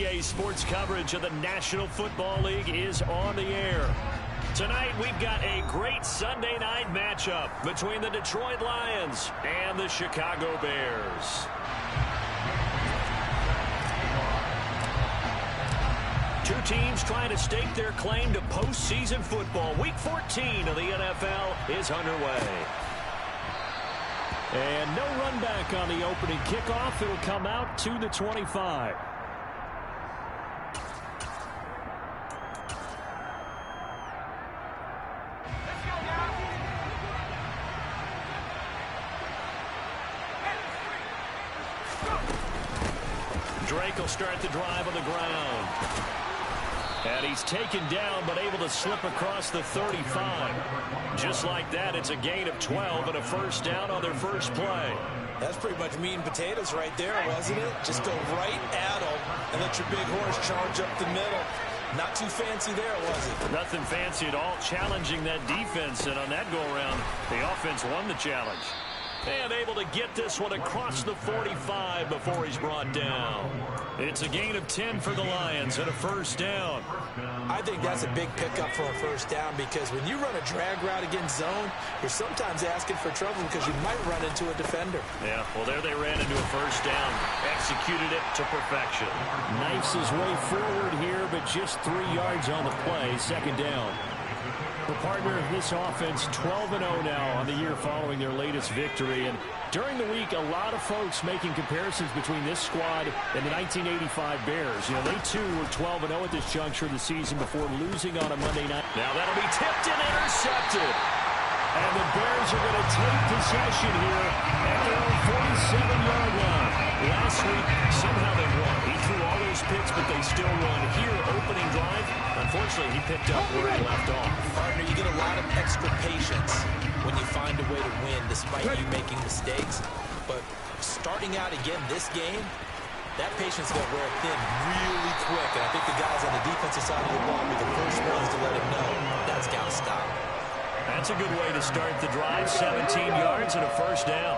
Weekday sports coverage of the National Football League is on the air. Tonight, we've got a great Sunday night matchup between the Detroit Lions and the Chicago Bears. Two teams trying to stake their claim to postseason football. Week 14 of the NFL is underway. And no run back on the opening kickoff. It'll come out to the 25. Drake will start the drive on the ground. And he's taken down, but able to slip across the 35. Just like that, it's a gain of 12 and a first down on their first play. That's pretty much meat and potatoes right there, wasn't it? Just go right at them and let your big horse charge up the middle. Not too fancy there, was it? Nothing fancy at all, challenging that defense. And on that go-around, the offense won the challenge. And able to get this one across the 45 before he's brought down. It's a gain of 10 for the Lions and a first down. I think that's a big pickup for a first down because when you run a drag route against zone, you're sometimes asking for trouble because you might run into a defender. Yeah, well, there they ran into a first down. Executed it to perfection. Knifes his way forward here, but just 3 yards on the play. Second down. The partner of this offense, 12-0 now on the year following their latest victory. And during the week, a lot of folks making comparisons between this squad and the 1985 Bears. You know, they too were 12-0 at this juncture of the season before losing on a Monday night. Now that'll be tipped and intercepted. And the Bears are going to take possession here at their own 47-yard line. Last week, somehow they won. He threw all those picks, but they still won. Here, opening drive, unfortunately, he picked up where he left off. Partner, you get a lot of extra patience when you find a way to win despite you making mistakes. But starting out again this game, that patience got wear thin really quick. And I think the guys on the defensive side of the ball were the first ones to let him know that's got to stop. That's a good way to start the drive. 17 yards and a first down.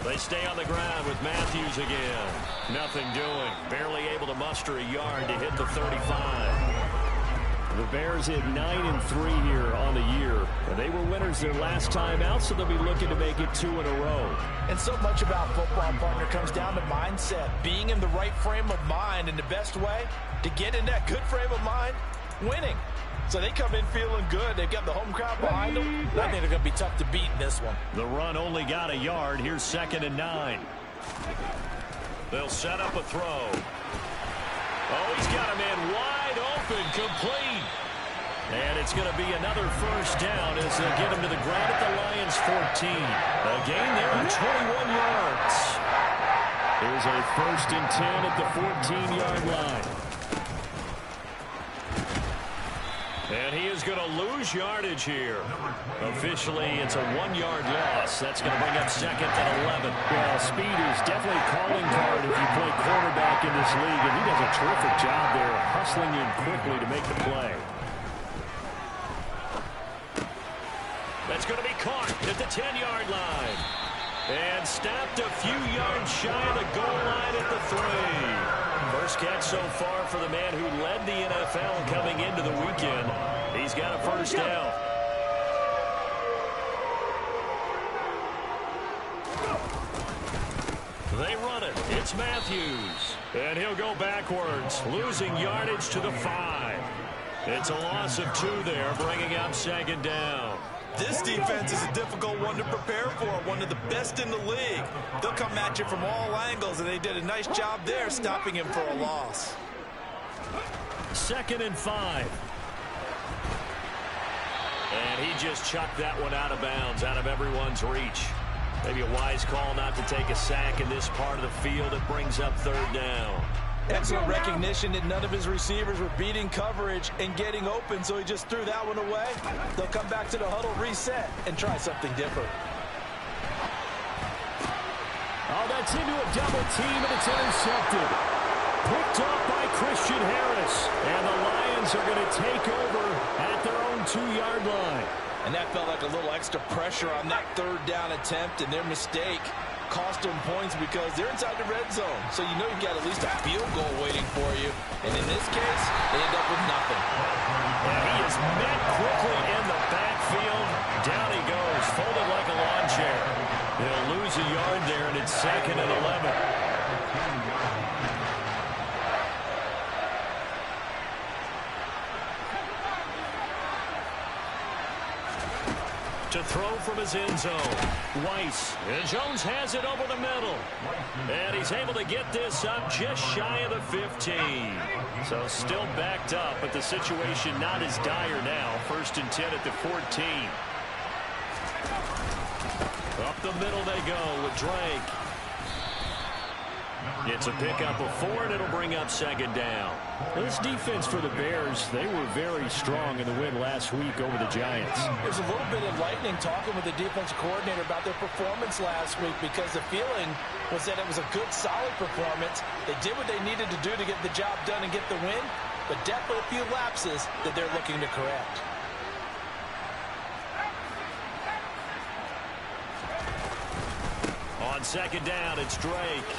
They stay on the ground with Matthews again. Nothing doing. Barely able to muster a yard to hit the 35. The Bears hit 9-3 here on the year. And they were winners their last time out, so they'll be looking to make it 2 in a row. And so much about football, partner, comes down to mindset. Being in the right frame of mind, and the best way to get in that good frame of mind, winning. So they come in feeling good. They've got the home crowd behind them. I think they're going to be tough to beat in this one. The run only got a yard. Here's 2nd and 9. They'll set up a throw. Oh, he's got a man wide open, complete. And it's going to be another first down as they get him to the ground at the Lions' 14. A gain there of 21 yards. Here's a 1st and 10 at the 14-yard line. And he is going to lose yardage here. Officially, it's a 1-yard loss. That's going to bring up 2nd and 11. Well, speed is definitely a calling card if you play quarterback in this league, and he does a terrific job there, hustling in quickly to make the play. That's going to be caught at the 10-yard line. And stopped a few yards shy of the goal line at the 3. First catch so far for the man who led the NFL coming into the weekend. He's got a first down. They run it. It's Matthews. And he'll go backwards, losing yardage to the 5. It's a loss of 2 there, bringing up 2nd down. This defense is a difficult one to prepare for, one of the best in the league. They'll come at you from all angles, and they did a nice job there stopping him for a loss. 2nd and 5. And he just chucked that one out of bounds, out of everyone's reach. Maybe a wise call not to take a sack in this part of the field. It brings up 3rd down. Excellent recognition that none of his receivers were beating coverage and getting open, so he just threw that one away. They'll come back to the huddle, reset, and try something different. Oh, that's into a double team, and it's intercepted. Picked off by Christian Harris. And the Lions are going to take over at their own 2-yard line. And that felt like a little extra pressure on that 3rd down attempt, and their mistake cost them points because they're inside the red zone. So you know you've got at least a field goal waiting for you. And in this case, they end up with nothing. And he is met quickly in the backfield. Down he goes, folded like a lawn chair. They'll lose a yard there, and it's 2nd and 11. To throw from his end zone. Weiss. And Jones has it over the middle. And he's able to get this up just shy of the 15. So still backed up, but the situation not as dire now. 1st and 10 at the 14. Up the middle they go with Drake. It's a pickup of 4, and it'll bring up 2nd down. This defense for the Bears, they were very strong in the win last week over the Giants. There's a little bit of lightning talking with the defensive coordinator about their performance last week because the feeling was that it was a good, solid performance. They did what they needed to do to get the job done and get the win, but definitely a few lapses that they're looking to correct. On 2nd down, it's Drake.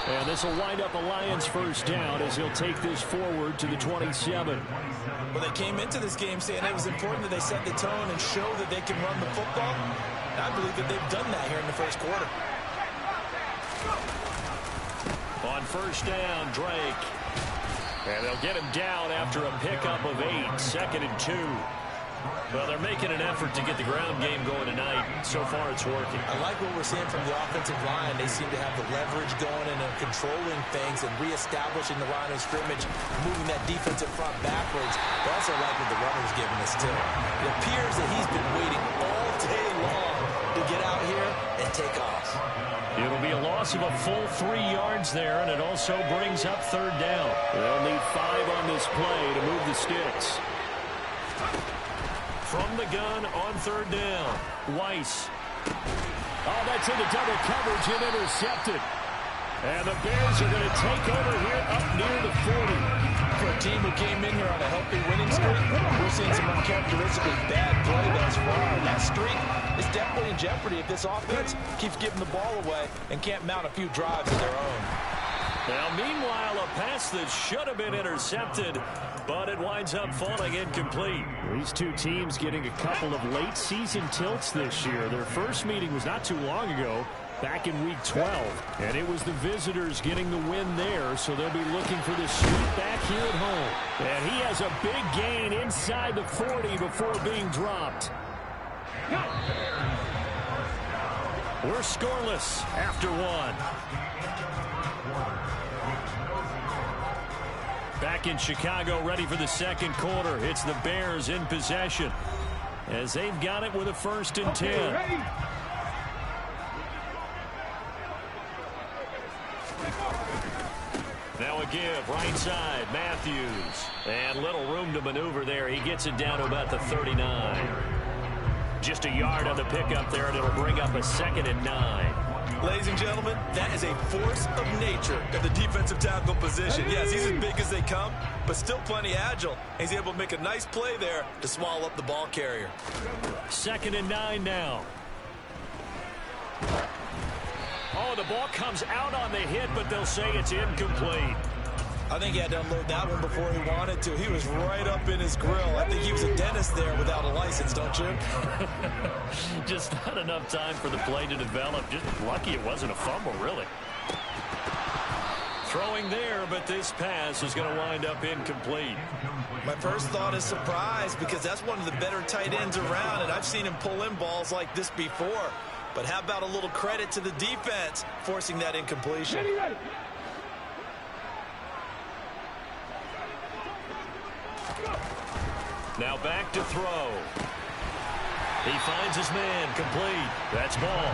And this will wind up a Lions 1st down as he'll take this forward to the 27. Well, they came into this game saying it was important that they set the tone and show that they can run the football. And I believe that they've done that here in the 1st quarter. On 1st down, Drake. And they'll get him down after a pickup of 8, 2nd and 2. Well, they're making an effort to get the ground game going tonight. So far, it's working. I like what we're seeing from the offensive line. They seem to have the leverage going and controlling things and reestablishing the line of scrimmage, moving that defensive front backwards. But also like what the runner's giving us, too. It appears that he's been waiting all day long to get out here and take off. It'll be a loss of a full 3 yards there, and it also brings up 3rd down. They'll need 5 on this play to move the sticks. From the gun on 3rd down, Weiss. Oh, that's into double coverage and intercepted. And the Bears are going to take over here up near the 40. For a team who came in here on a healthy winning streak, we're seeing some uncharacteristically bad play thus far. That streak is definitely in jeopardy if this offense keeps giving the ball away and can't mount a few drives of their own. Now, meanwhile, a pass that should have been intercepted, but it winds up falling incomplete. These two teams getting a couple of late season tilts this year. Their first meeting was not too long ago, back in week 12. And it was the visitors getting the win there, so they'll be looking for this sweep back here at home. And he has a big gain inside the 40 before being dropped. We're scoreless after 1. Back in Chicago, ready for the 2nd quarter. It's the Bears in possession as they've got it with a 1st and 10. Now a give, right side, Matthews. And little room to maneuver there. He gets it down to about the 39. Just a yard on the pickup there, and it'll bring up a 2nd and 9. Ladies and gentlemen, that is a force of nature at the defensive tackle position. Yes, he's as big as they come, but still plenty agile. He's able to make a nice play there to swallow up the ball carrier. 2nd and 9 now. Oh, the ball comes out on the hit, but they'll say it's incomplete. I think he had to unload that one before he wanted to. He was right up in his grill. I think he was a dentist there without a license, don't you? Just not enough time for the play to develop. Just lucky it wasn't a fumble, really. Throwing there, but this pass is going to wind up incomplete. My first thought is surprise because that's one of the better tight ends around, and I've seen him pull in balls like this before. But how about a little credit to the defense forcing that incompletion? Now back to throw. He finds his man, complete. That's ball.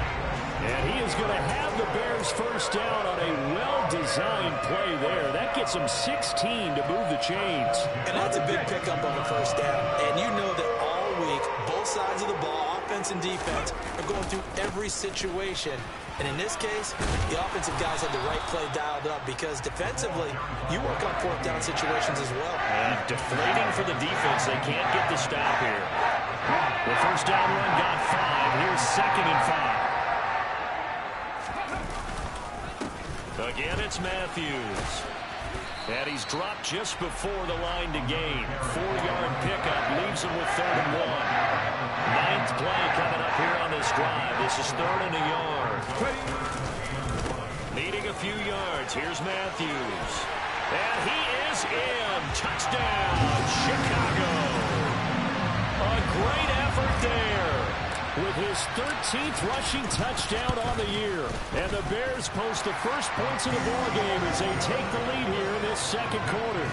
And he is going to have the Bears 1st down on a well-designed play there. That gets him 16 to move the chains. And that's a big pickup of a 1st down. And you know that all week, both sides of the ball, offense and defense, are going through every situation. And in this case, the offensive guys had the right play dialed up because defensively, you work on 4th down situations as well. And deflating for the defense. They can't get the stop here. The 1st down run got 5. Here's 2nd and 5. Again, it's Matthews. And he's dropped just before the line to gain. 4-yard pickup leaves him with 3rd and 1. 9th play coming up here on this drive. This is 3rd and a yard. Needing a few yards. Here's Matthews. And he is in. Touchdown, Chicago. A great effort there. With his 13th rushing touchdown on the year. And the Bears post the first points of the ballgame as they take the lead here in this second quarter.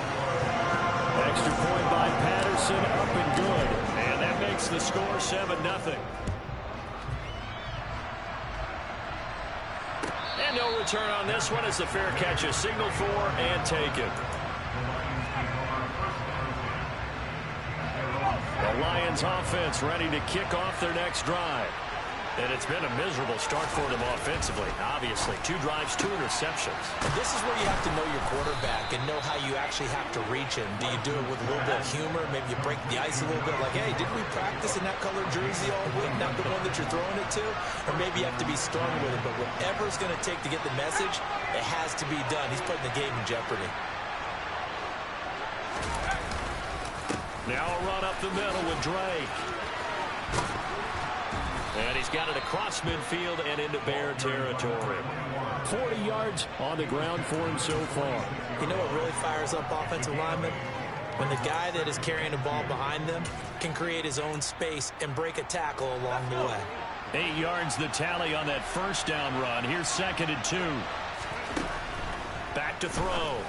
Extra point by Patterson, up and good. And that makes the score 7-0. And no return on this one as the fair catch is signaled for and taken. The Lions offense ready to kick off their next drive. And it's been a miserable start for them offensively. Obviously, 2 drives, 2 interceptions. This is where you have to know your quarterback and know how you actually have to reach him. Do you do it with a little bit of humor? Maybe you break the ice a little bit like, hey, didn't we practice in that colored jersey all week, not the one that you're throwing it to? Or maybe you have to be stern with it. But whatever it's going to take to get the message, it has to be done. He's putting the game in jeopardy. Now a run up the middle with Drake. And he's got it across midfield and into Bear territory. 40 yards on the ground for him so far. You know what really fires up offensive linemen? When the guy that is carrying the ball behind them can create his own space and break a tackle along the way. 8 yards the tally on that first down run. Here's 2nd and 2. Back to throw.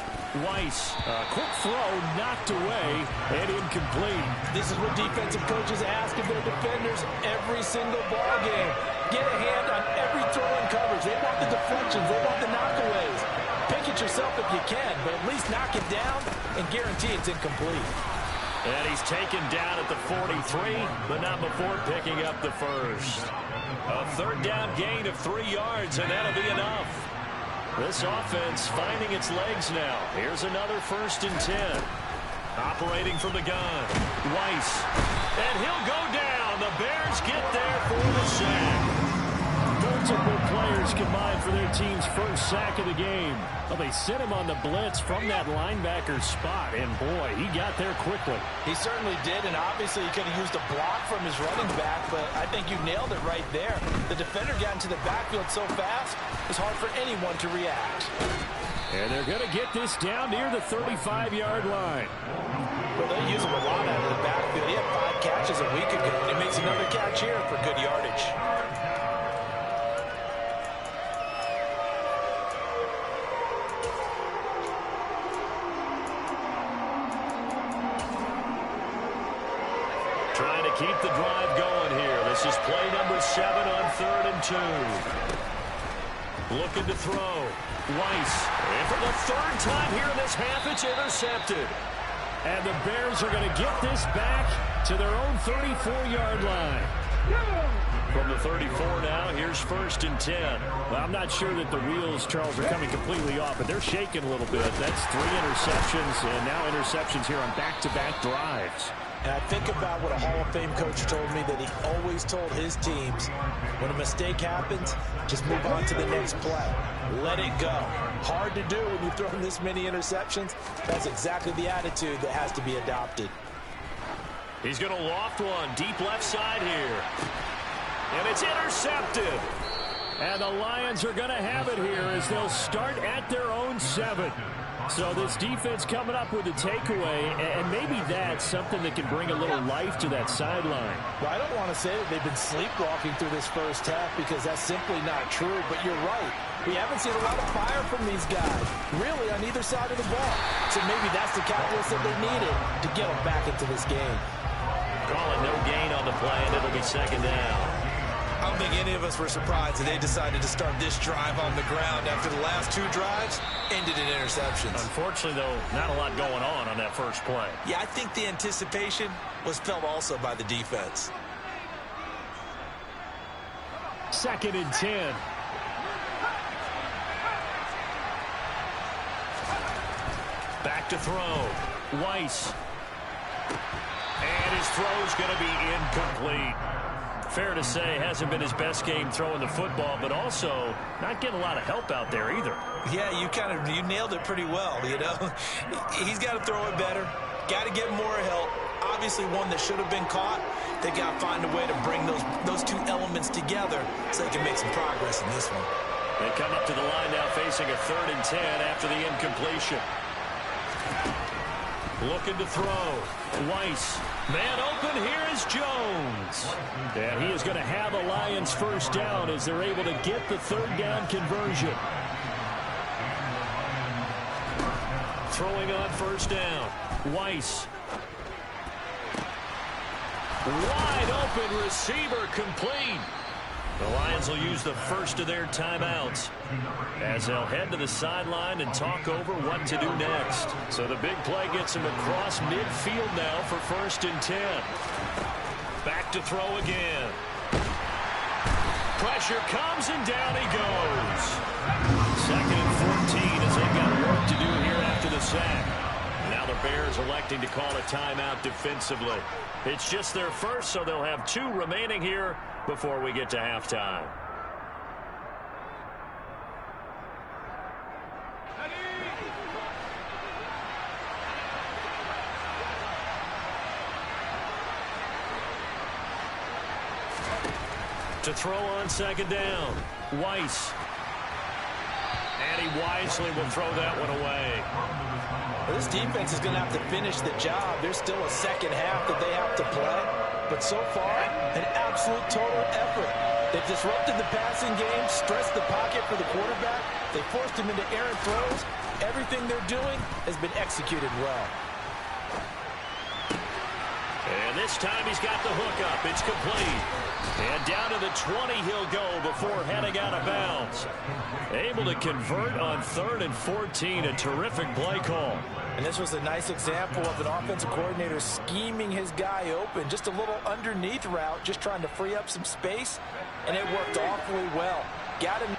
Weiss, a quick throw, knocked away, and incomplete. This is what defensive coaches ask of their defenders every single ball game. Get a hand on every throw in coverage. They want the deflections. They want the knockaways. Pick it yourself if you can, but at least knock it down and guarantee it's incomplete. And he's taken down at the 43, but not before picking up the first. A 3rd down gain of 3 yards, and that'll be enough. This offense finding its legs now. Here's another 1st and 10. Operating from the gun. Weiss. And he'll go down. The Bears get there for the sack. Multiple players combined for their team's first sack of the game. Well, they sent him on the blitz from that linebacker spot, and boy, he got there quickly. He certainly did, and obviously he could have used a block from his running back, but I think you nailed it right there. The defender got into the backfield so fast, it's hard for anyone to react. And they're going to get this down near the 35-yard line. Well, they use him a lot out of the backfield. He had 5 catches a week ago, and he makes another catch here for good yardage. Trying to keep the drive going here. This is play number 7 on 3rd and 2. Looking to throw. Weiss. And for the 3rd time here in this half, it's intercepted. And the Bears are going to get this back to their own 34-yard line. From the 34 now, here's 1st and 10. Well, I'm not sure that the wheels, Charles, are coming completely off, but they're shaking a little bit. That's 3 interceptions, and now interceptions here on back-to-back drives. And I think about what a Hall of Fame coach told me, that he always told his teams, when a mistake happens, just move on to the next play. Let it go. Hard to do when you throw this many interceptions. That's exactly the attitude that has to be adopted. He's going to loft one deep left side here. And it's intercepted. And the Lions are going to have it here as they'll start at their own 7. So this defense coming up with a takeaway, and maybe that's something that can bring a little life to that sideline. Well, I don't want to say that they've been sleepwalking through this first half, because that's simply not true, but you're right. We haven't seen a lot of fire from these guys, really, on either side of the ball. So maybe that's the catalyst that they needed to get them back into this game. Calling no gain on the play, and it'll be 2nd down. I don't think any of us were surprised that they decided to start this drive on the ground after the last 2 drives ended in interceptions. Unfortunately, though, not a lot going on that first play. Yeah, I think the anticipation was felt also by the defense. 2nd and 10. Back to throw. Weiss. And his throw's going to be incomplete. Fair to say, hasn't been his best game throwing the football, but also not getting a lot of help out there either. Yeah, you nailed it pretty well, you know. He's got to throw it better, got to get more help. Obviously one that should have been caught. They got to find a way to bring those two elements together so they can make some progress in this one. They come up to the line now facing a 3rd and 10 after the incompletion. Looking to throw. Weiss. Man open, here is Jones. And he is going to have the Lions first down as they're able to get the 3rd down conversion. Throwing on 1st down. Weiss. Wide open receiver complete. The Lions will use the first of their timeouts as they'll head to the sideline and talk over what to do next. So the big play gets him across midfield now for 1st and 10. Back to throw again. Pressure comes and down he goes. 2nd and 14 as they've got work to do here after the sack. Now the Bears electing to call a timeout defensively. It's just their first, so they'll have 2 remaining here before we get to halftime. To throw on 2nd down, Weiss. And he wisely will throw that one away. Well, this defense is going to have to finish the job. There's still a second half that they have to play. But so far, an absolute total effort. They've disrupted the passing game, stressed the pocket for the quarterback. They forced him into errant throws. Everything they're doing has been executed well. And this time he's got the hook up. It's complete. And down to the 20 he'll go before heading out of bounds. Able to convert on 3rd and 14. A terrific play call. And this was a nice example of an offensive coordinator scheming his guy open. Just a little underneath route, just trying to free up some space. And it worked awfully well. Got him.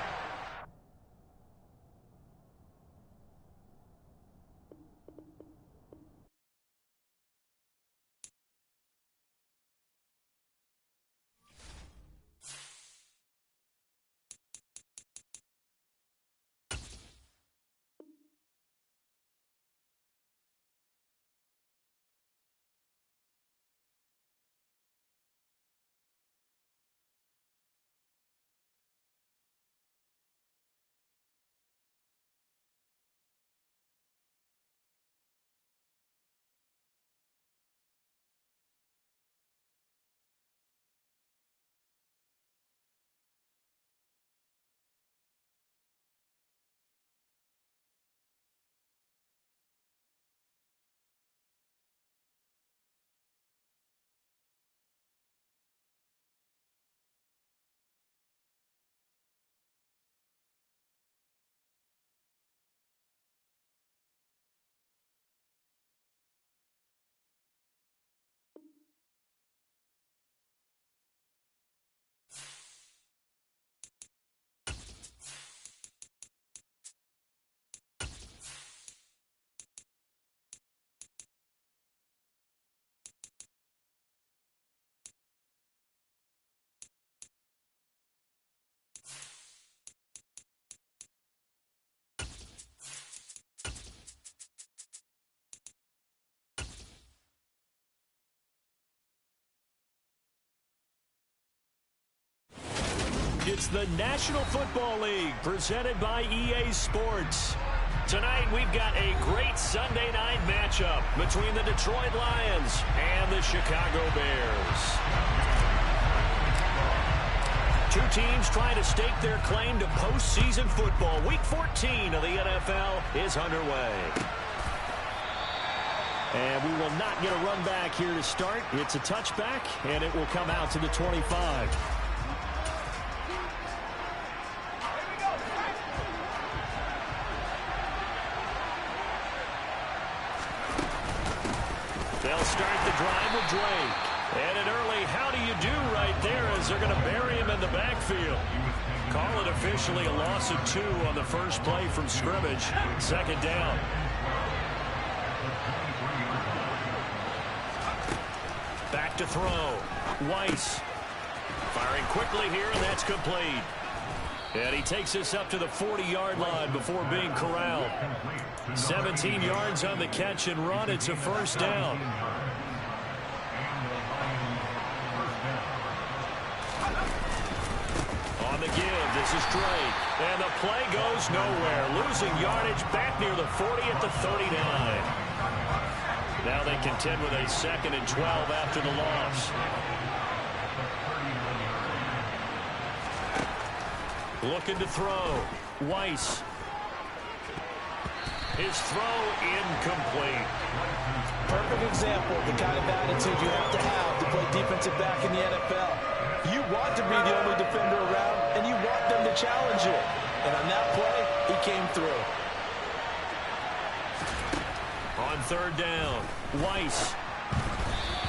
It's the National Football League presented by EA Sports. Tonight we've got a great Sunday night matchup between the Detroit Lions and the Chicago Bears. Two teams trying to stake their claim to postseason football. Week 14 of the NFL is underway. And we will not get a run back here to start. It's a touchback, and it will come out to the 25. They'll start the drive with Drake. And an early how do you do right there as they're going to bury him in the backfield. Call it officially a loss of 2 on the first play from scrimmage. 2nd down. Back to throw. Weiss Firing quickly here, and that's complete. And he takes us up to the 40-yard line before being corralled. 17 yards on the catch and run. It's a first down. On the give, this is Drake. And the play goes nowhere. Losing yardage back near the 40 at the 39. Now they contend with a 2nd and 12 after the loss. Looking to throw. Weiss. His throw incomplete. Perfect example of the kind of attitude you have to play defensive back in the NFL. You want to be the only defender around, and you want them to challenge you. And on that play, he came through. On 3rd down, Weiss.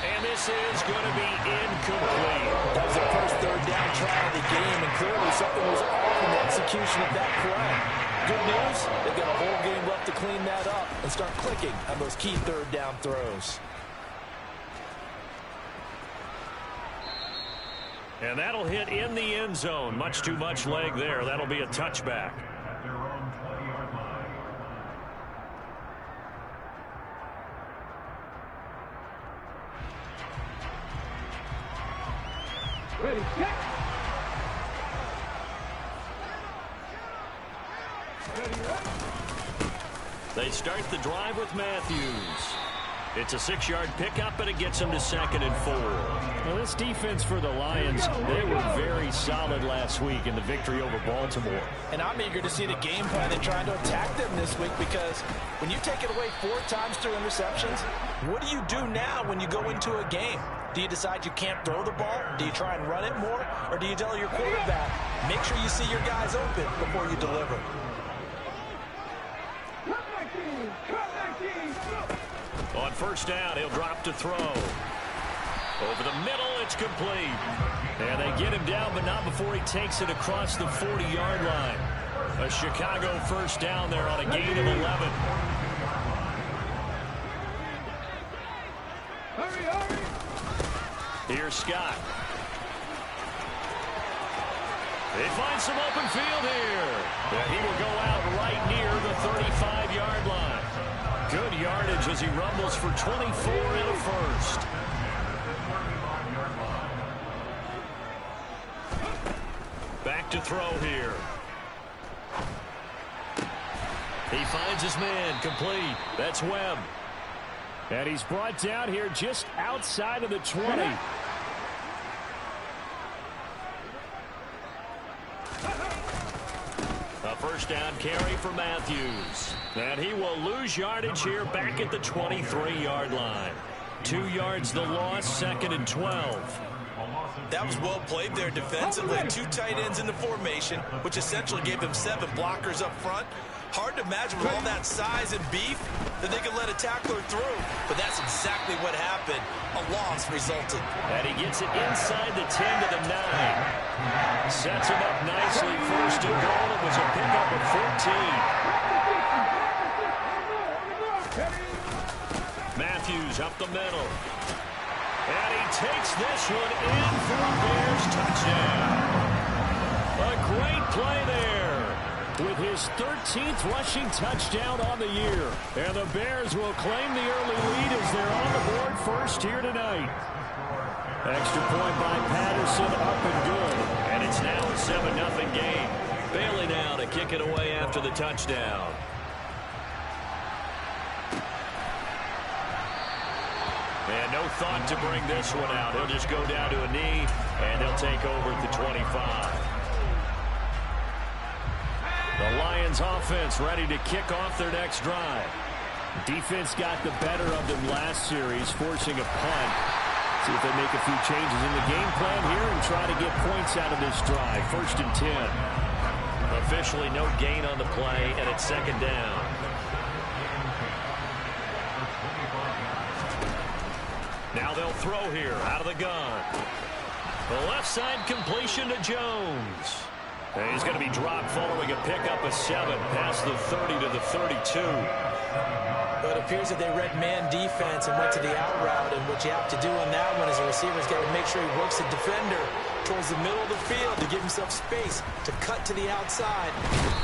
And this is going to be incomplete. That was the first 3rd down try of the game, and clearly something was off in the execution of that play. Good news, they've got a whole game left to clean that up and start clicking on those key 3rd down throws. And that'll hit in the end zone. Much too much leg there. That'll be a touchback. Ready, set. They start the drive with Matthews. It's a 6-yard pickup, and it gets them to 2nd and 4. Well, this defense for the Lions, they were very solid last week in the victory over Baltimore. And I'm eager to see the game plan and trying to attack them this week, because when you take it away 4 times through interceptions, what do you do now when you go into a game? Do you decide you can't throw the ball? Do you try and run it more? Or do you tell your quarterback, make sure you see your guys open before you deliver? On 1st down, he'll drop to throw. Over the middle, it's complete. And they get him down, but not before he takes it across the 40-yard line. A Chicago 1st down there on a gain of 11. Hurry, hurry. Here's Scott. They find some open field here. And he will go out right near the 35-yard line. Good yardage as he rumbles for 24 and a first. Back to throw here. He finds his man, complete. That's Webb. And he's brought down here just outside of the 20. A 1st down carry for Matthews. And he will lose yardage here back at the 23-yard line. 2 yards the loss, 2nd and 12. That was well played there defensively. 2 tight ends in the formation, which essentially gave them 7 blockers up front. Hard to imagine with all that size and beef that they could let a tackler through. But that's exactly what happened. A loss resulted. And he gets it inside the 10 to the 9. Sets him up nicely. 1st and goal. It was a pickup of 14. Matthews up the middle. And he takes this one in for a Bears touchdown. A great play there with his 13th rushing touchdown on the year. And the Bears will claim the early lead as they're on the board first here tonight. Extra point by Patterson, up and good. And it's now a 7-0 game. Bailey now to kick it away after the touchdown. And no thought to bring this one out. He'll just go down to a knee, and they'll take over at the 25. The Lions offense ready to kick off their next drive. Defense got the better of them last series, forcing a punt. See if they make a few changes in the game plan here and try to get points out of this drive. 1st and 10. Officially no gain on the play, and it's 2nd down. Now they'll throw here out of the gun. The left side completion to Jones. And he's going to be dropped following a pickup of 7 past the 30 to the 32. But Well, it appears that they read man defense and went to the out route, and what you have to do on that one is a receiver's got to make sure he works the defender towards the middle of the field to give himself space to cut to the outside.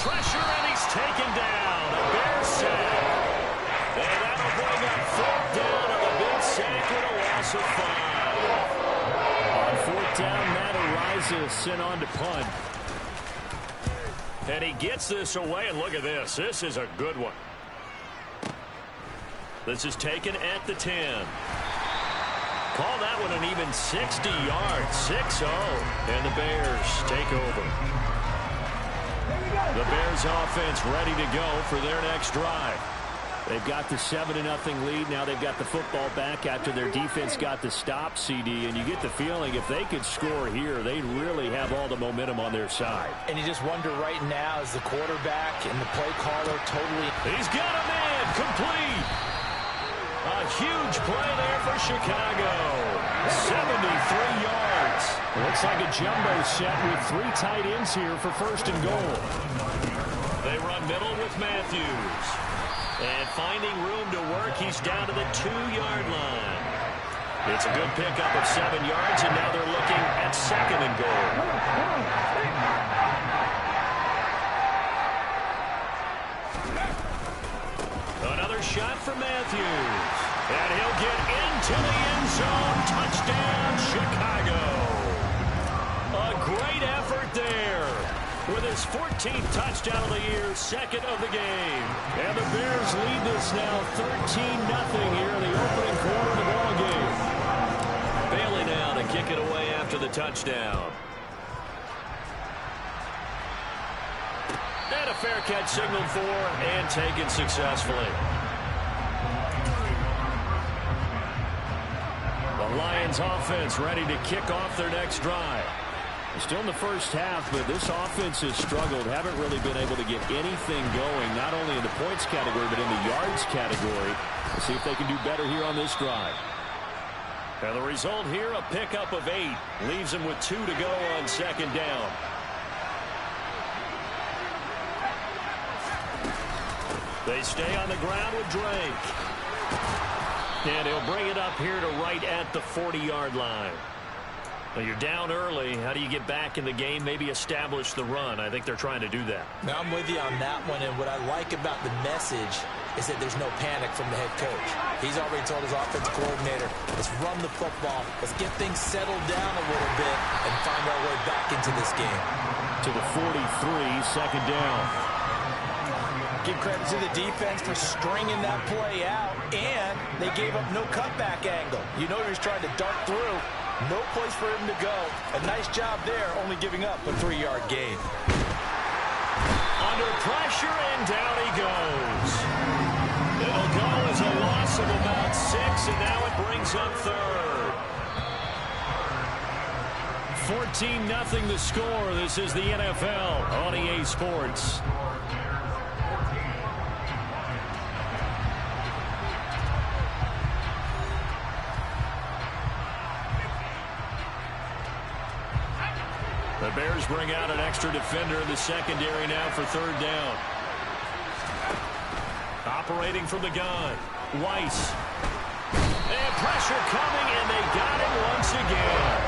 Pressure, and he's taken down. A Bears sack. And that'll bring up fourth down on the big sack with a loss of 5. On fourth down, Matt Ariza sent on to punt. And he gets this away, and look at this. This is a good one. This is taken at the 10. Call that one an even 60 yards. 6-0. And the Bears take over. The Bears offense ready to go for their next drive. They've got the 7-0 lead. Now they've got the football back after their defense got the stop, CD. And you get the feeling if they could score here, they really have all the momentum on their side. And you just wonder right now, is the quarterback and the play caller totally... He's got a man complete. A huge play there for Chicago. 73 yards. Looks like a jumbo set with 3 tight ends here for first and goal. They run middle with Matthews. And finding room to work, he's down to the 2-yard line. It's a good pickup of 7 yards, and now they're looking at second and goal. Another shot for Matthews. And he'll get into the end zone. Touchdown, Chicago. A great effort there. With his 14th touchdown of the year, second of the game. And the Bears lead this now 13-0 here in the opening quarter of the ball game. Bailey now to kick it away after the touchdown. And a fair catch signaled for and taken successfully. The Lions offense ready to kick off their next drive. Still in the first half, but this offense has struggled. Haven't really been able to get anything going, not only in the points category, but in the yards category. Let's see if they can do better here on this drive. And the result here, a pickup of 8. Leaves them with 2 to go on second down. They stay on the ground with Drake. And he'll bring it up here to right at the 40-yard line. Well, you're down early. How do you get back in the game, maybe establish the run? I think they're trying to do that. Now, I'm with you on that one, and what I like about the message is that there's no panic from the head coach. He's already told his offensive coordinator, let's run the football, let's get things settled down a little bit and find our way back into this game. To the 43, second down. Give credit to the defense for stringing that play out, and they gave up no cutback angle. You know he was trying to dart through. No place for him to go. A nice job there, only giving up a 3-yard gain. Under pressure, and down he goes. It'll go as a loss of about 6, and now it brings up third. 14-0 the score. This is the NFL on EA Sports. The Bears bring out an extra defender in the secondary now for third down. Operating from the gun, Weiss. And pressure coming, and they got him once again.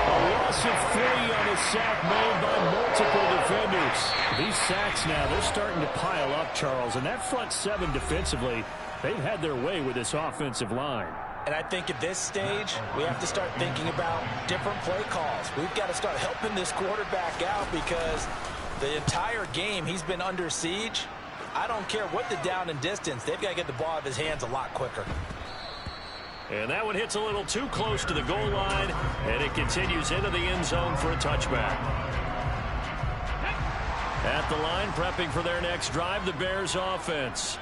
A loss of 3 on a sack made by multiple defenders. These sacks now, they're starting to pile up, Charles. And that front 7 defensively, they've had their way with this offensive line. And I think at this stage, we have to start thinking about different play calls. We've got to start helping this quarterback out because the entire game he's been under siege. I don't care what the down and distance. They've got to get the ball out of his hands a lot quicker. And that one hits a little too close to the goal line, and it continues into the end zone for a touchback. At the line, prepping for their next drive, the Bears offense.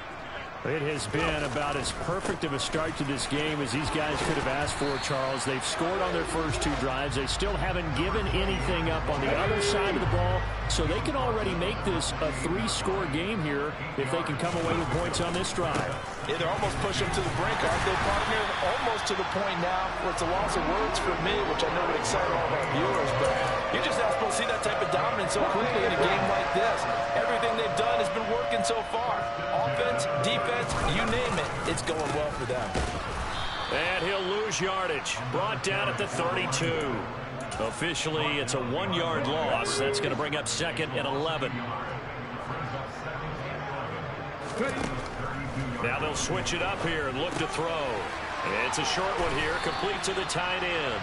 It has been about as perfect of a start to this game as these guys could have asked for, Charles. They've scored on their first 2 drives. They still haven't given anything up on the other side of the ball, so they can already make this a 3-score game here if they can come away with points on this drive. Yeah, they're almost pushing them to the brink, aren't they, partner? Almost to the point now where it's a loss of words for me, which I know would excite all of our viewers, but you're just not supposed to see that type of dominance so quickly in a game like this. Everything they've done has been working so far. Offense, offense, defense, you name it, it's going well for them. And he'll lose yardage. Brought down at the 32. Officially, it's a 1-yard loss. That's going to bring up 2nd and 11. Now they'll switch it up here and look to throw. It's a short one here, complete to the tight end.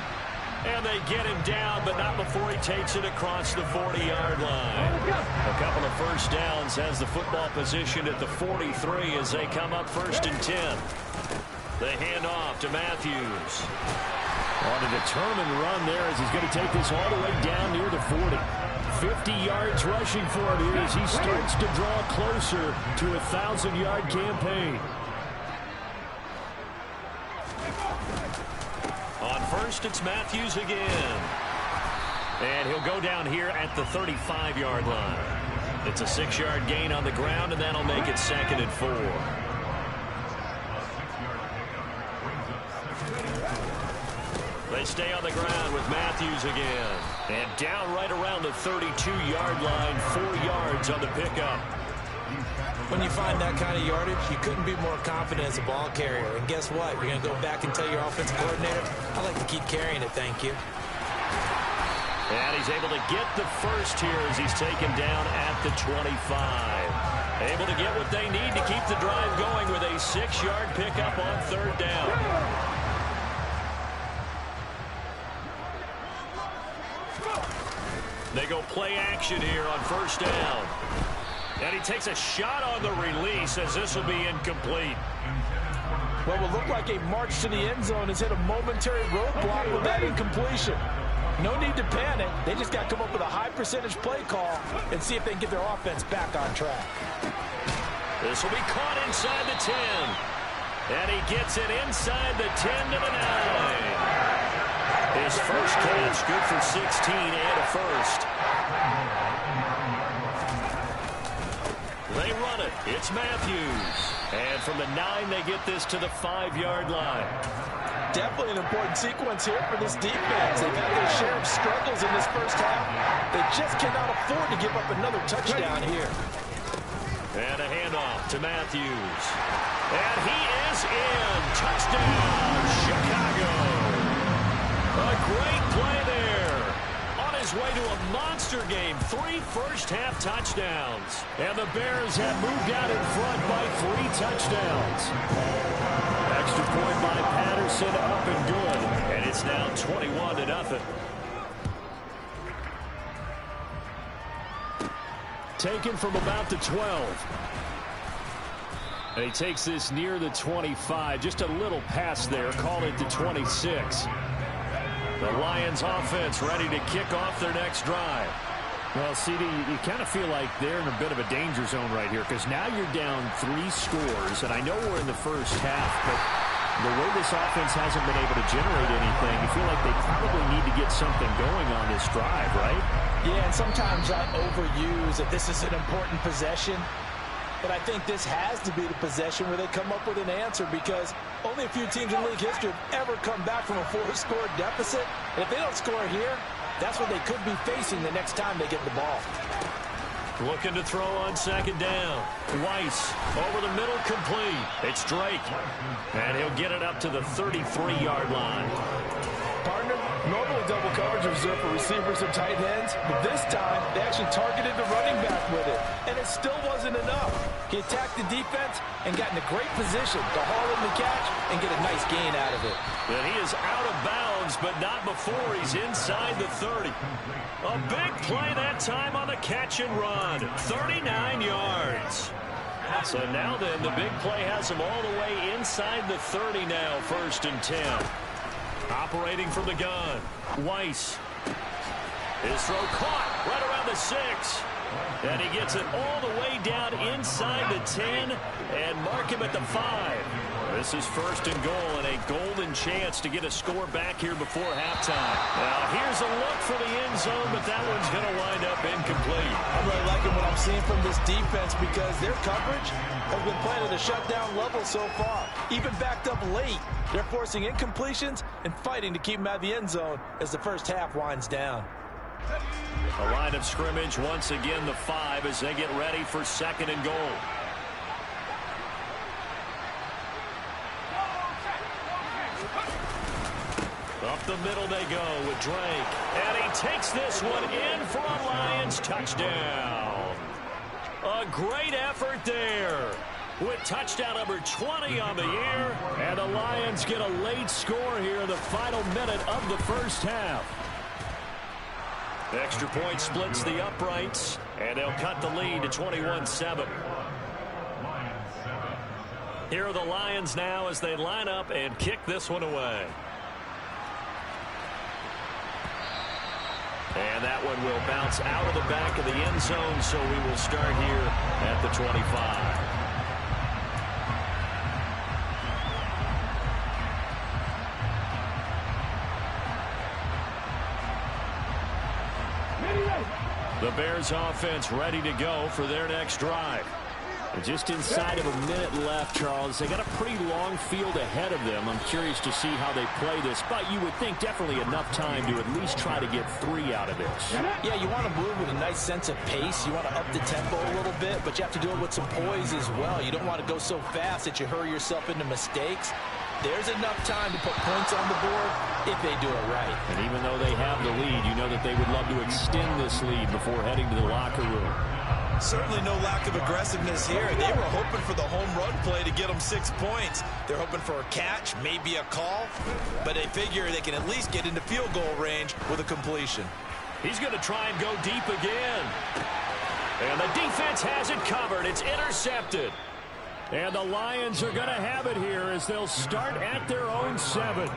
And they get him down, but not before he takes it across the 40-yard line. A couple of first downs has the football position at the 43 as they come up 1st and 10. They hand off to Matthews. On a determined run there as he's going to take this all the way down near the 40. 50 yards rushing for him here as he starts to draw closer to a 1,000-yard campaign. On first, it's Matthews again. And he'll go down here at the 35-yard line. It's a 6-yard gain on the ground, and that'll make it 2nd and 4. They stay on the ground with Matthews again. And down right around the 32-yard line, 4 yards on the pickup. When you find that kind of yardage, you couldn't be more confident as a ball carrier. And guess what? You're going to go back and tell your offensive coordinator, I like to keep carrying it, thank you. And he's able to get the first here as he's taken down at the 25. Able to get what they need to keep the drive going with a 6-yard pickup on 3rd down. They go play action here on 1st down. And he takes a shot on the release as this will be incomplete. What will look like a march to the end zone has hit a momentary roadblock with that incompletion. No need to panic. They just got to come up with a high percentage play call and see if they can get their offense back on track. This will be caught inside the 10. And he gets it inside the 10 to the 9. His first catch, good for 16 and a first. They run it. It's Matthews. And from the 9, they get this to the 5-yard line. Definitely an important sequence here for this defense. They've had their share of struggles in this first half. They just cannot afford to give up another touchdown here. And a handoff to Matthews. And he is in. Touchdown, Chicago. A great play there. On his way to a monster game. 3 first-half touchdowns. And the Bears have moved out in front by 3 touchdowns. Extra point by Patterson, up and good. And it's now 21-0. Taken from about the 12. And he takes this near the 25. Just a little pass there. Call it the 26. The Lions offense ready to kick off their next drive. Well, CD, you kind of feel like they're in a bit of a danger zone right here because now you're down 3 scores. And I know we're in the first half, but the way this offense hasn't been able to generate anything, you feel like they probably need to get something going on this drive, right? Yeah, and sometimes I overuse that this is an important possession. But I think this has to be the possession where they come up with an answer because only a few teams in league history have ever come back from a 4-score deficit. And if they don't score here, that's what they could be facing the next time they get the ball. Looking to throw on 2nd down. Weiss over the middle, complete. It's Drake. And he'll get it up to the 33-yard line. Partner, normally double coverage is reserved for receivers and tight ends, but this time they actually targeted the running back with it, and it still wasn't enough. He attacked the defense and got in a great position to haul in the catch and get a nice gain out of it. And he is out of bounds, but not before he's inside the 30. A big play that time on the catch and run. 39 yards. So now then, the big play has him all the way inside the 30 now, 1st and 10. Operating from the gun, Weiss. His throw caught right around the 6. And he gets it all the way down inside the 10 and mark him at the 5. This is 1st and goal and a golden chance to get a score back here before halftime. Now here's a look for the end zone, but that one's going to wind up incomplete. I'm really liking what I'm seeing from this defense because their coverage has been playing at a shutdown level so far. Even backed up late, they're forcing incompletions and fighting to keep them out of the end zone as the first half winds down. A line of scrimmage, once again the 5 as they get ready for 2nd and goal. Up the middle they go with Drake. And he takes this one in for a Lions touchdown. A great effort there. With touchdown number 20 on the year. And the Lions get a late score here in the final minute of the first half. The extra point splits the uprights. And they'll cut the lead to 21-7. Here are the Lions now as they line up and kick this one away. And that one will bounce out of the back of the end zone, so we will start here at the 25. The Bears offense ready to go for their next drive. Just inside of a minute left, Charles. They got a pretty long field ahead of them. I'm curious to see how they play this, but you would think definitely enough time to at least try to get 3 out of this. Yeah, you want to move with a nice sense of pace. You want to up the tempo a little bit, but you have to do it with some poise as well. You don't want to go so fast that you hurry yourself into mistakes. There's enough time to put points on the board if they do it right. And even though they have the lead, you know that they would love to extend this lead before heading to the locker room. Certainly no lack of aggressiveness here. They were hoping for the home run play to get them 6 points. They're hoping for a catch, maybe a call, but they figure they can at least get into field goal range with a completion. He's going to try and go deep again. And the defense has it covered. It's intercepted. And the Lions are going to have it here as they'll start at their own 7.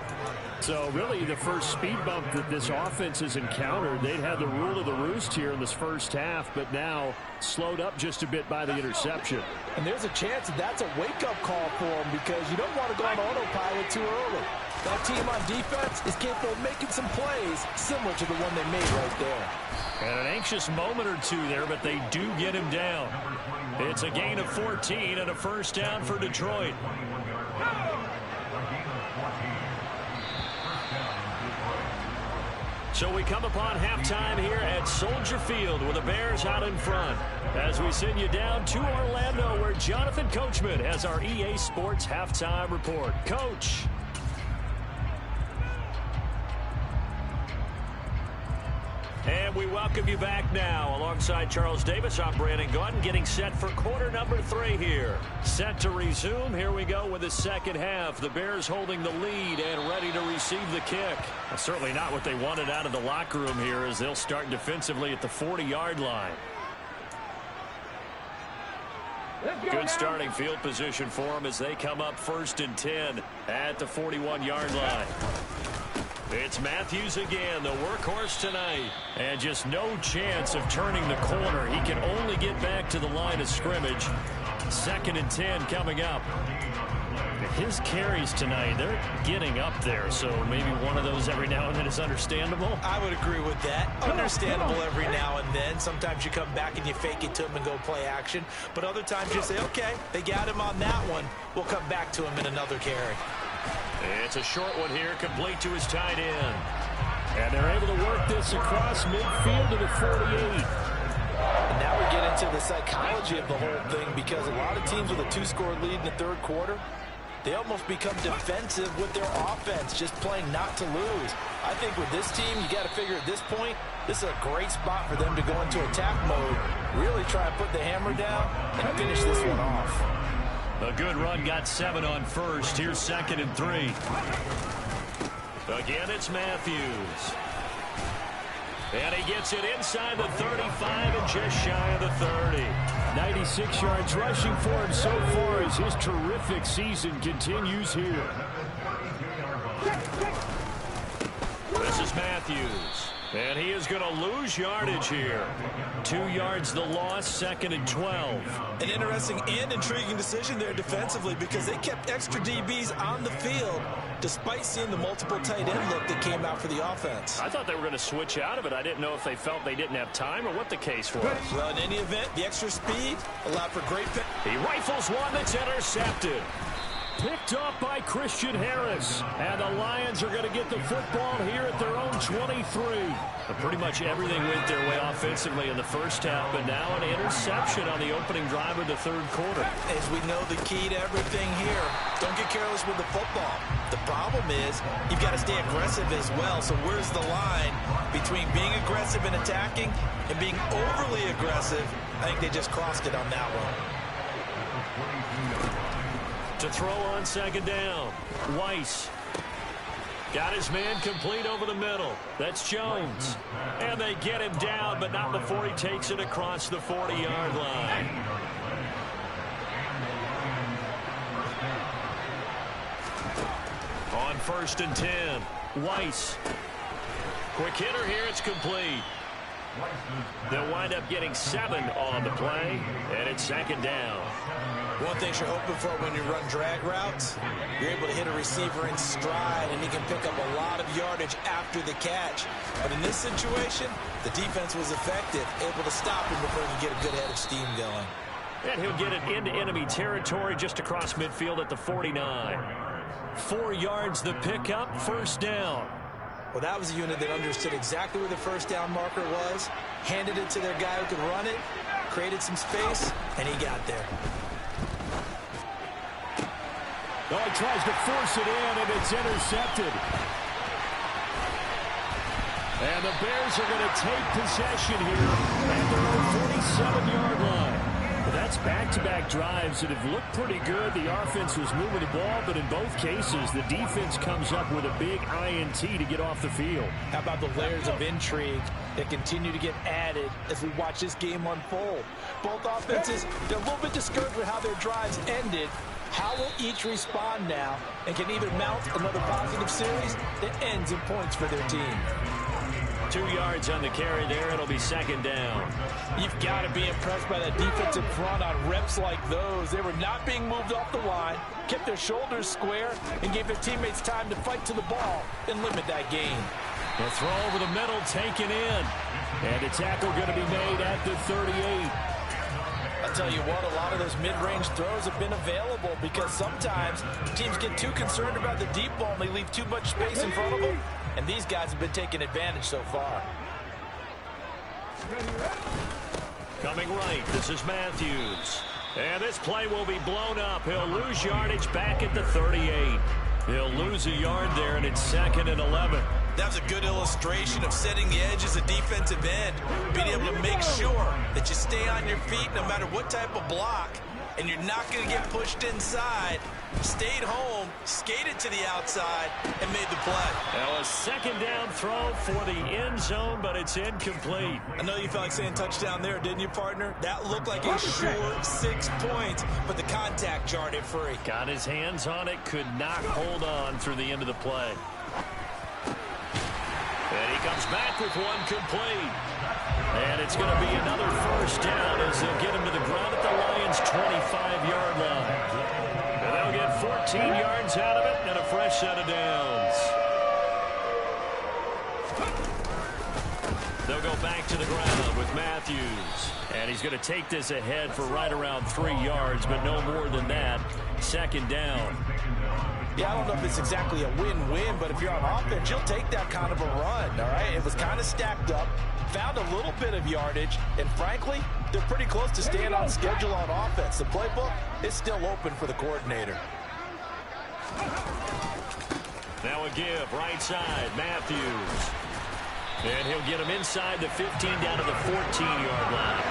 So really the first speed bump that this offense has encountered, they'd had the rule of the roost here in this first half, but now slowed up just a bit by the interception. And there's a chance that that's a wake-up call for them because you don't want to go on autopilot too early. That team on defense is capable of making some plays similar to the one they made right there. And an anxious moment or two there, but they do get him down. It's a gain of 14 and a first down for Detroit. So we come upon halftime here at Soldier Field with the Bears out in front. As we send you down to Orlando where Jonathan Coachman has our EA Sports halftime report. Coach. And we welcome you back now. Alongside Charles Davis, I'm Brandon Gordon, getting set for quarter number 3 here. Set to resume. Here we go with the second half. The Bears holding the lead and ready to receive the kick. Well, certainly not what they wanted out of the locker room here as they'll start defensively at the 40-yard line. Good starting field position for them as they come up 1st and 10 at the 41-yard line. It's Matthews again, the workhorse tonight. And just no chance of turning the corner. He can only get back to the line of scrimmage. 2nd and 10 coming up. His carries tonight, they're getting up there. So maybe one of those every now and then is understandable. I would agree with that. Understandable every now and then. Sometimes you come back and you fake it to him and go play action. But other times you say, okay, they got him on that one. We'll come back to him in another carry. It's a short one here, complete to his tight end. And they're able to work this across midfield to the 48. And now we get into the psychology of the whole thing because a lot of teams with a 2-score lead in the 3rd quarter, they almost become defensive with their offense, just playing not to lose. I think with this team, you got to figure at this point, this is a great spot for them to go into attack mode, really try and put the hammer down and finish this one off. A good run, got 7 on first. Here's 2nd and 3. Again, it's Matthews. And he gets it inside the 35 and just shy of the 30. 96 yards rushing for him so far as his terrific season continues here. This is Matthews. And he is going to lose yardage here. 2 yards the loss, 2nd and 12. An interesting and intriguing decision there defensively because they kept extra DBs on the field despite seeing the multiple tight end look that came out for the offense. I thought they were going to switch out of it. I didn't know if they felt they didn't have time or what the case was. Well, in any event, the extra speed allowed for great... He rifles one that's intercepted. Picked up by Christian Harris. And the Lions are going to get the football here at their own 23. But pretty much everything went their way offensively in the first half, but now an interception on the opening drive of the 3rd quarter. As we know, the key to everything here, don't get careless with the football. The problem is you've got to stay aggressive as well. So where's the line between being aggressive and attacking and being overly aggressive? I think they just crossed it on that one. To throw on second down, Weiss. Got his man complete over the middle. That's Jones. And they get him down, but not before he takes it across the 40-yard line. On 1st and 10, Weiss. Quick hitter here, it's complete. They'll wind up getting 7 on the play, and it's second down. One thing you're hoping for when you run drag routes, you're able to hit a receiver in stride, and he can pick up a lot of yardage after the catch. But in this situation, the defense was effective, able to stop him before he could get a good head of steam going. And he'll get it into enemy territory just across midfield at the 49. 4 yards the pickup, first down. Well, that was a unit that understood exactly where the first down marker was, handed it to their guy who could run it, created some space, and he got there. Oh, he tries to force it in, and it's intercepted. And the Bears are going to take possession here at their own 47-yard line. Well, that's back-to-back drives that have looked pretty good. The offense was moving the ball, but in both cases, the defense comes up with a big INT to get off the field. How about the layers of intrigue that continue to get added as we watch this game unfold? Both offenses, they're a little bit discouraged with how their drives ended. How will each respond now and can either mount another positive series that ends in points for their team? 2 yards on the carry there. It'll be second down. You've got to be impressed by that defensive front on reps like those. They were not being moved off the line, kept their shoulders square, and gave their teammates time to fight to the ball and limit that gain. The throw over the middle taken in. And a tackle going to be made at the 38. I'll tell you what, a lot of those mid-range throws have been available because sometimes teams get too concerned about the deep ball and they leave too much space in front of them. And these guys have been taking advantage so far. Coming right, this is Matthews. And this play will be blown up. He'll lose yardage back at the 38. He'll lose a yard there, and it's 2nd and 11. That was a good illustration of setting the edge as a defensive end, being able to make sure that you stay on your feet no matter what type of block, and you're not going to get pushed inside. Stayed home, skated to the outside, and made the play. Now a second down throw for the end zone, but it's incomplete. I know you felt like saying touchdown there, didn't you, partner? That looked like a short 6 points, but the contact jarred it free. Got his hands on it, could not hold on through the end of the play. And he comes back with one complete. And it's going to be another first down as they'll get him to the ground at the Lions' 25-yard line. And they'll get 14 yards out of it and a fresh set of downs. They'll go back to the ground with Matthews. And he's going to take this ahead for right around 3 yards, but no more than that. Second down. Yeah, I don't know if it's exactly a win-win, but if you're on offense, you'll take that kind of a run, all right? It was kind of stacked up, found a little bit of yardage, and frankly, they're pretty close to staying on schedule on offense. The playbook is still open for the coordinator. Now a give, right side, Matthews. And he'll get him inside the 15 down to the 14-yard line.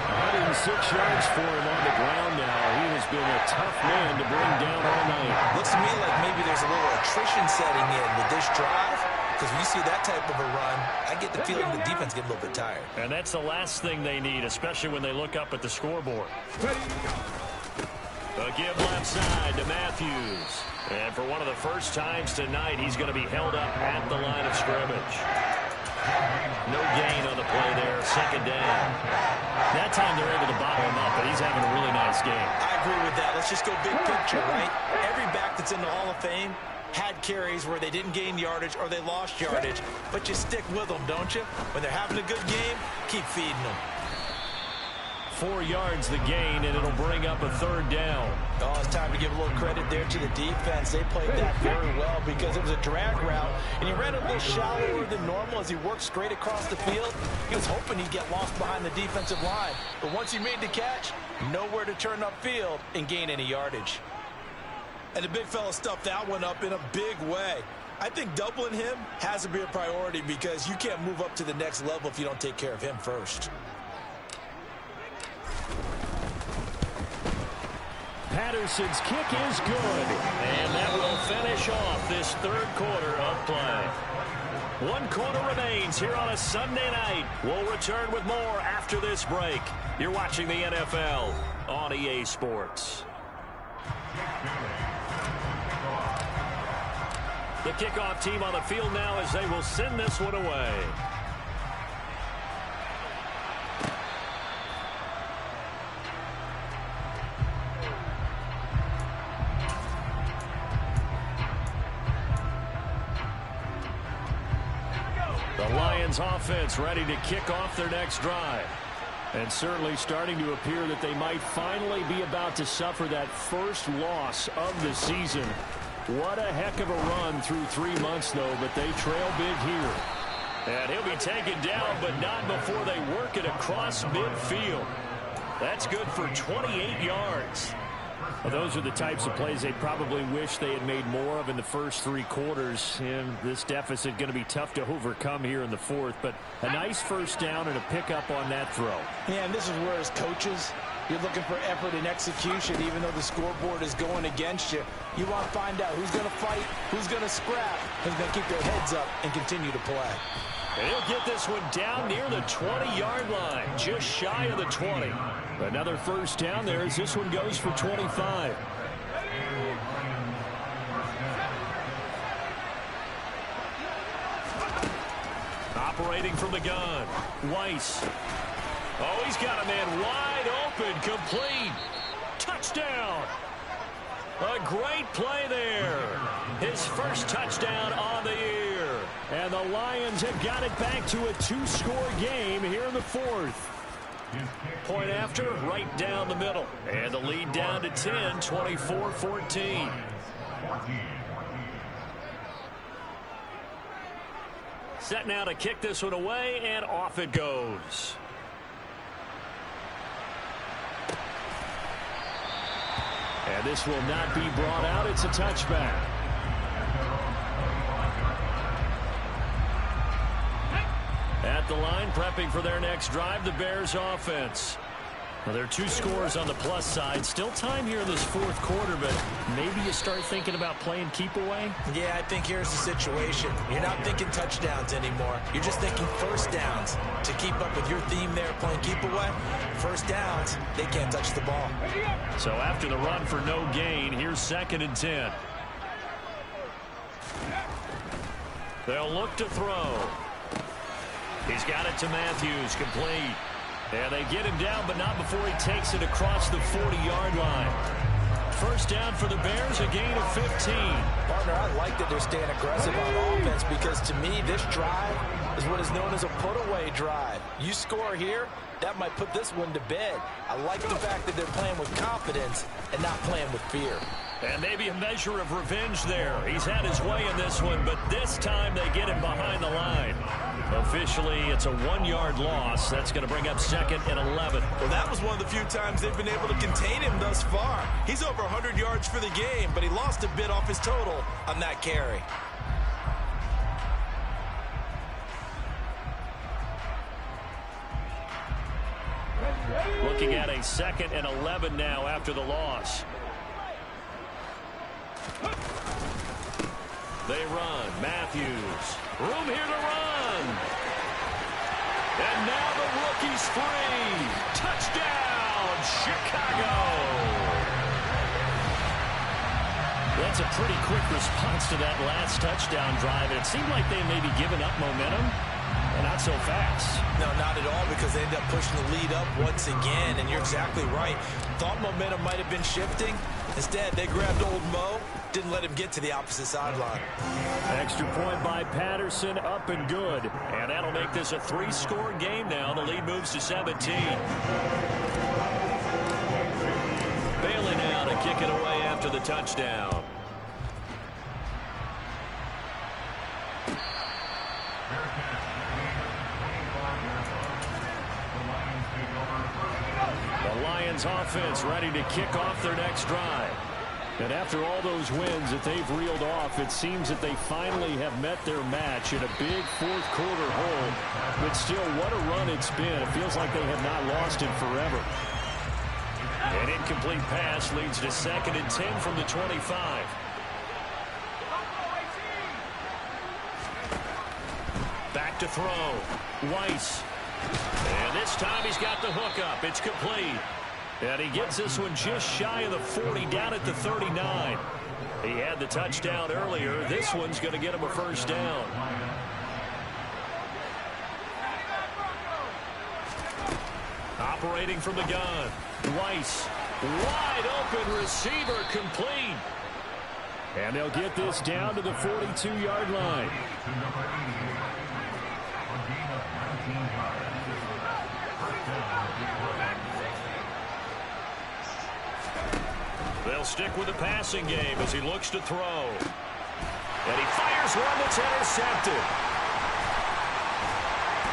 106 yards for him on the ground now. He has been a tough man to bring down all night. Looks to me like maybe there's a little attrition setting in with this drive, because when you see that type of a run, I get the feeling the defense get a little bit tired. And that's the last thing they need, especially when they look up at the scoreboard. A give left side to Matthews. And for one of the first times tonight, he's going to be held up at the line of scrimmage. No gain on the play there, second down. That time they're able to bottle him up, but he's having a really nice game. I agree with that. Let's just go big picture, right? Every back that's in the Hall of Fame had carries where they didn't gain yardage or they lost yardage, but you stick with them, don't you? When they're having a good game, keep feeding them. 4 yards the gain, and it'll bring up a third down. Oh, it's time to give a little credit there to the defense. They played that very well because it was a drag route, and he ran a little shallower than normal as he worked straight across the field. He was hoping he'd get lost behind the defensive line, but once he made the catch, nowhere to turn upfield and gain any yardage. And the big fella stuffed that one up in a big way. I think doubling him has to be a priority because you can't move up to the next level if you don't take care of him first. Patterson's kick is good. And that will finish off this third quarter of play. 1 quarter remains here on a Sunday night. We'll return with more after this break. You're watching the NFL on EA Sports. The kickoff team on the field now as they will send this one away. The Lions offense ready to kick off their next drive. And certainly starting to appear that they might finally be about to suffer that first loss of the season. What a heck of a run through 3 months, though, but they trail big here. And he'll be taken down, but not before they work it across midfield. That's good for 28 yards. Well, those are the types of plays they probably wish they had made more of in the first 3 quarters. And this deficit going to be tough to overcome here in the fourth. But a nice first down and a pickup on that throw. Yeah, and this is where as coaches, you're looking for effort and execution, even though the scoreboard is going against you. You want to find out who's going to fight, who's going to scrap, who's going to keep their heads up and continue to play. And he'll get this one down near the 20-yard line, just shy of the 20. Another first down there as this one goes for 25. Operating from the gun, Weiss. Oh, he's got a man wide open, complete. Touchdown. A great play there. His first touchdown on the year. And the Lions have got it back to a 2-score game here in the fourth. Point after, right down the middle. And the lead down to 10, 24-14. Set now to kick this one away, and off it goes. And this will not be brought out. It's a touchback. At the line, prepping for their next drive, the Bears offense. Well, there are 2 scores on the plus side. Still time here in this fourth quarter, but maybe you start thinking about playing keep away? Yeah, I think here's the situation. You're not thinking touchdowns anymore. You're just thinking first downs. To keep up with your theme there, playing keep away, first downs, they can't touch the ball. So after the run for no gain, here's 2nd and 10. They'll look to throw. He's got it to Matthews, complete. And they get him down, but not before he takes it across the 40-yard line. First down for the Bears, a gain of 15. Partner, I like that they're staying aggressive on offense because to me, this drive is what is known as a put-away drive. You score here, that might put this one to bed. I like the fact that they're playing with confidence and not playing with fear. And maybe a measure of revenge there. He's had his way in this one, but this time they get him behind the line. Officially, it's a 1-yard loss. That's going to bring up 2nd and 11. Well, that was one of the few times they've been able to contain him thus far. He's over 100 yards for the game, but he lost a bit off his total on that carry. Looking at a 2nd and 11 now after the loss. They run. Matthews. Room here to run. And now the rookie's free. Touchdown, Chicago. That's a pretty quick response to that last touchdown drive. It seemed like they may be giving up momentum. Not so fast. No, not at all, because they end up pushing the lead up once again, and you're exactly right. Thought momentum might have been shifting. Instead, they grabbed old Mo, didn't let him get to the opposite sideline. Extra point by Patterson, up and good. And that'll make this a 3-score game now. The lead moves to 17. Bailey now to kick it away after the touchdown. The Lions offense ready to kick off their next drive. And after all those wins that they've reeled off, it seems that they finally have met their match in a big fourth-quarter hole. But still, what a run it's been. It feels like they have not lost it forever. An incomplete pass leads to 2nd and 10 from the 25. Back to throw. Weiss. And this time he's got the hook up. It's complete. And he gets this one just shy of the 40, down at the 39. He had the touchdown earlier. This one's going to get him a first down. Operating from the gun. Weiss. Wide open receiver, complete. And they'll get this down to the 42-yard line. They'll stick with the passing game as he looks to throw. And he fires one that's intercepted.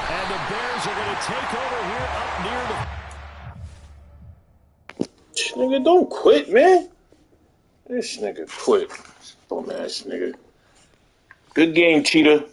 And the Bears are going to take over here up near the... This nigga don't quit, man. This nigga quit. Bum ass nigga. Good game, Cheetah.